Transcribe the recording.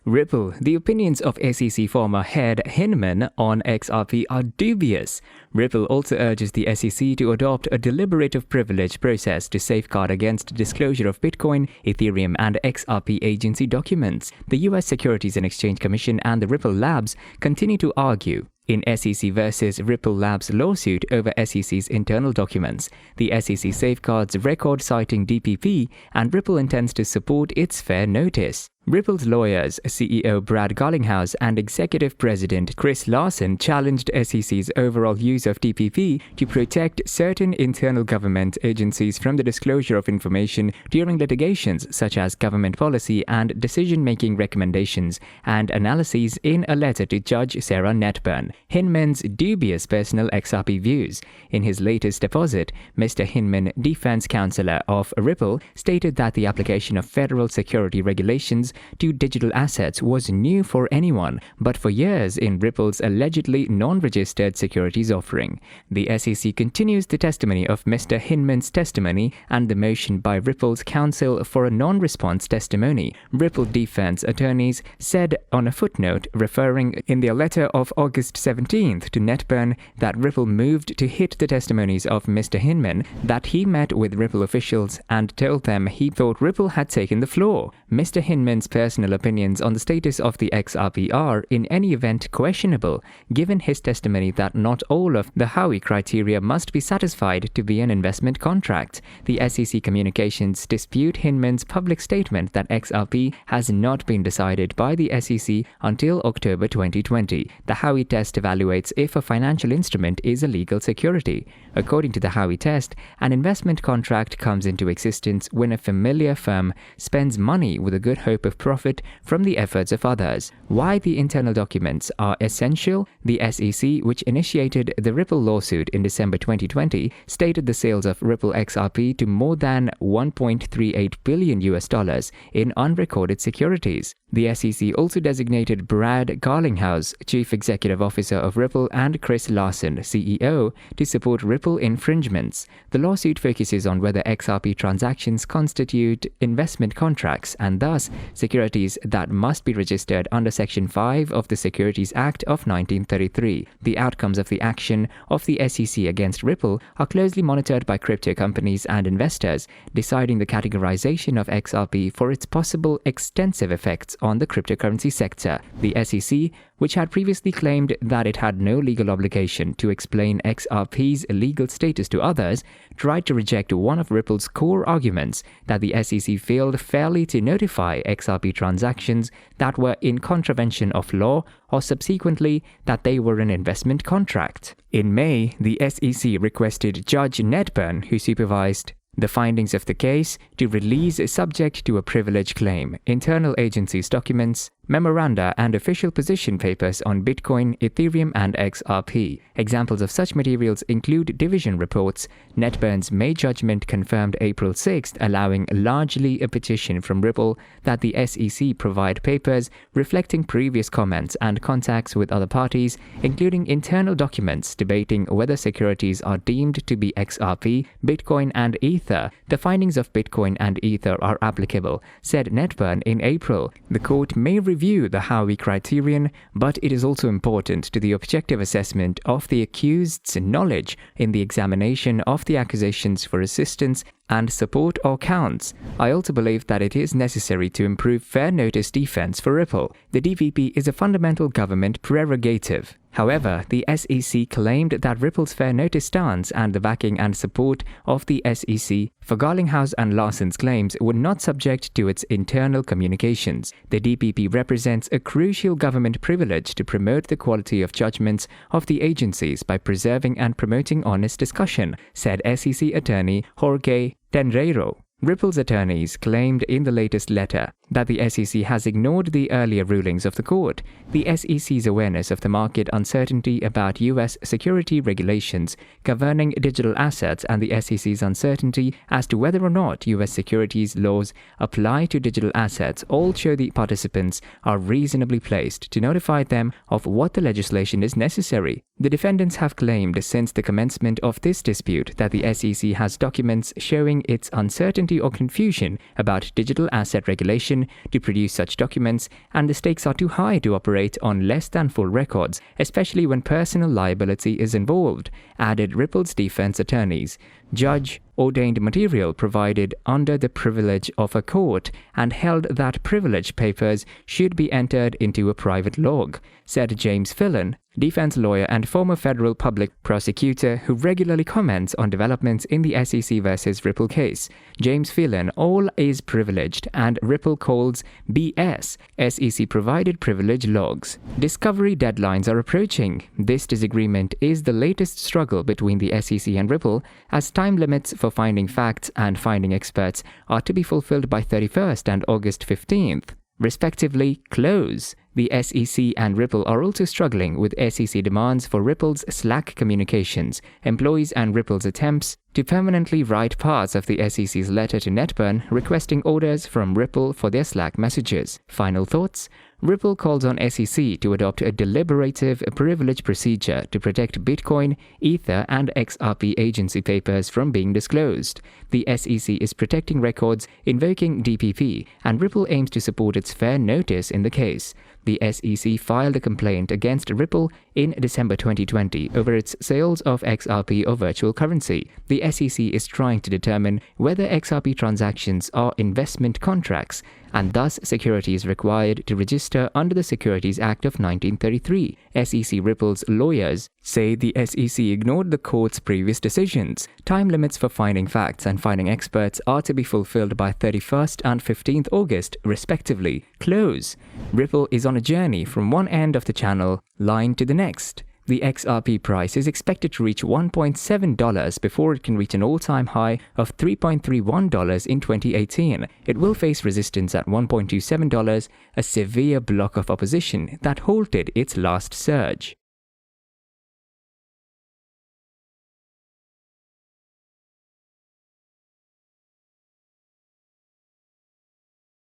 Ripple, the opinions of SEC former head Hinman on XRP are dubious. Ripple also urges the SEC to adopt a deliberative privilege process to safeguard against disclosure of Bitcoin, Ethereum, and XRP agency documents. The U.S. Securities and Exchange Commission and the Ripple Labs continue to argue in SEC versus Ripple Labs lawsuit over SEC's internal documents. The SEC safeguards record-citing DPP, and Ripple intends to support its fair notice. Ripple's lawyers, CEO Brad Garlinghouse and Executive President Chris Larsen, challenged SEC's overall use of DPP to protect certain internal government agencies from the disclosure of information during litigations such as government policy and decision-making recommendations and analyses in a letter to Judge Sarah Netburn. Hinman's dubious personal XRP views. In his latest deposit, Mr. Hinman, defense counselor of Ripple, stated that the application of federal security regulations to digital assets was new for anyone, but for years in Ripple's allegedly non-registered securities offering. The SEC continues the testimony of Mr. Hinman's testimony and the motion by Ripple's counsel for a non-response testimony. Ripple defense attorneys said on a footnote referring in their letter of August 17th to Netburn that Ripple moved to hit the testimonies of Mr. Hinman, that he met with Ripple officials and told them he thought Ripple had taken the floor. Mr. Hinman's personal opinions on the status of the XRP are, in any event, questionable, given his testimony that not all of the Howey criteria must be satisfied to be an investment contract. The SEC communications dispute Hinman's public statement that XRP has not been decided by the SEC until October 2020. The Howey test evaluates if a financial instrument is a legal security. According to the Howey test, an investment contract comes into existence when a familiar firm spends money with a good hope of profit from the efforts of others. Why the internal documents are essential? The SEC, which initiated the Ripple lawsuit in December 2020, stated the sales of Ripple XRP to more than $1.38 billion in unrecorded securities. The SEC also designated Brad Garlinghouse, Chief Executive Officer of Ripple, and Chris Larsen, CEO, to support Ripple infringements. The lawsuit focuses on whether XRP transactions constitute investment contracts and thus securities that must be registered under Section 5 of the Securities Act of 1933. The outcomes of the action of the SEC against Ripple are closely monitored by crypto companies and investors, deciding the categorization of XRP for its possible extensive effects on the cryptocurrency sector. The SEC, which had previously claimed that it had no legal obligation to explain XRP's legal status to others, tried to reject one of Ripple's core arguments that the SEC failed fairly to notify XRP transactions that were in contravention of law or subsequently that they were an investment contract. In May, the SEC requested Judge Netburn, who supervised the findings of the case, to release subject to a privilege claim internal agencies documents, memoranda, and official position papers on Bitcoin, Ethereum, and XRP. Examples of such materials include division reports. Netburn's May judgment confirmed April 6th, allowing largely a petition from Ripple that the SEC provide papers reflecting previous comments and contacts with other parties, including internal documents debating whether securities are deemed to be XRP, Bitcoin, and Ether. The findings of Bitcoin and Ether are applicable, said Netburn in April. The court may review the Howey criterion, but it is also important to the objective assessment of the accused's knowledge in the examination of the accusations for assistance and support or counts. I also believe that it is necessary to improve fair notice defense for Ripple. The DPP is a fundamental government prerogative. However, the SEC claimed that Ripple's fair notice stance and the backing and support of the SEC for Garlinghouse and Larsen's claims were not subject to its internal communications. The DPP represents a crucial government privilege to promote the quality of judgments of the agencies by preserving and promoting honest discussion, said SEC attorney Jorge Tenreiro. Ripple's attorneys claimed in the latest letter that the SEC has ignored the earlier rulings of the court. The SEC's awareness of the market uncertainty about U.S. security regulations governing digital assets and the SEC's uncertainty as to whether or not U.S. securities laws apply to digital assets all show the participants are reasonably placed to notify them of what the legislation is necessary. The defendants have claimed since the commencement of this dispute that the SEC has documents showing its uncertainty or confusion about digital asset regulation position to produce such documents, and the stakes are too high to operate on less than full records, especially when personal liability is involved, added Ripple's defense attorneys. Judge ordained material provided under the privilege of a court and held that privilege papers should be entered into a private log, said James Phelan, defense lawyer and former federal public prosecutor who regularly comments on developments in the SEC versus Ripple case. James Phelan, all is privileged, and Ripple calls BS SEC-provided privilege logs. Discovery deadlines are approaching. This disagreement is the latest struggle between the SEC and Ripple, as time limits for finding facts and finding experts are to be fulfilled by 31st and August 15th. Respectively, close. The SEC and Ripple are also struggling with SEC demands for Ripple's Slack communications, employees and Ripple's attempts to permanently write parts of the SEC's letter to Netburn requesting orders from Ripple for their Slack messages. Final thoughts? Ripple calls on SEC to adopt a deliberative privilege procedure to protect Bitcoin, Ether, and XRP agency papers from being disclosed. The SEC is protecting records, invoking DPP, and Ripple aims to support its fair notice in the case. The SEC filed a complaint against Ripple in December 2020 over its sales of XRP or virtual currency. The SEC is trying to determine whether XRP transactions are investment contracts, and thus security is required to register under the Securities Act of 1933. SEC Ripple's lawyers say the SEC ignored the court's previous decisions. Time limits for finding facts and finding experts are to be fulfilled by 31st and 15th August, respectively. Close. Ripple is on a journey from one end of the channel line to the next. The XRP price is expected to reach $1.7 before it can reach an all-time high of $3.31 in 2018. It will face resistance at $1.27, a severe block of opposition that halted its last surge.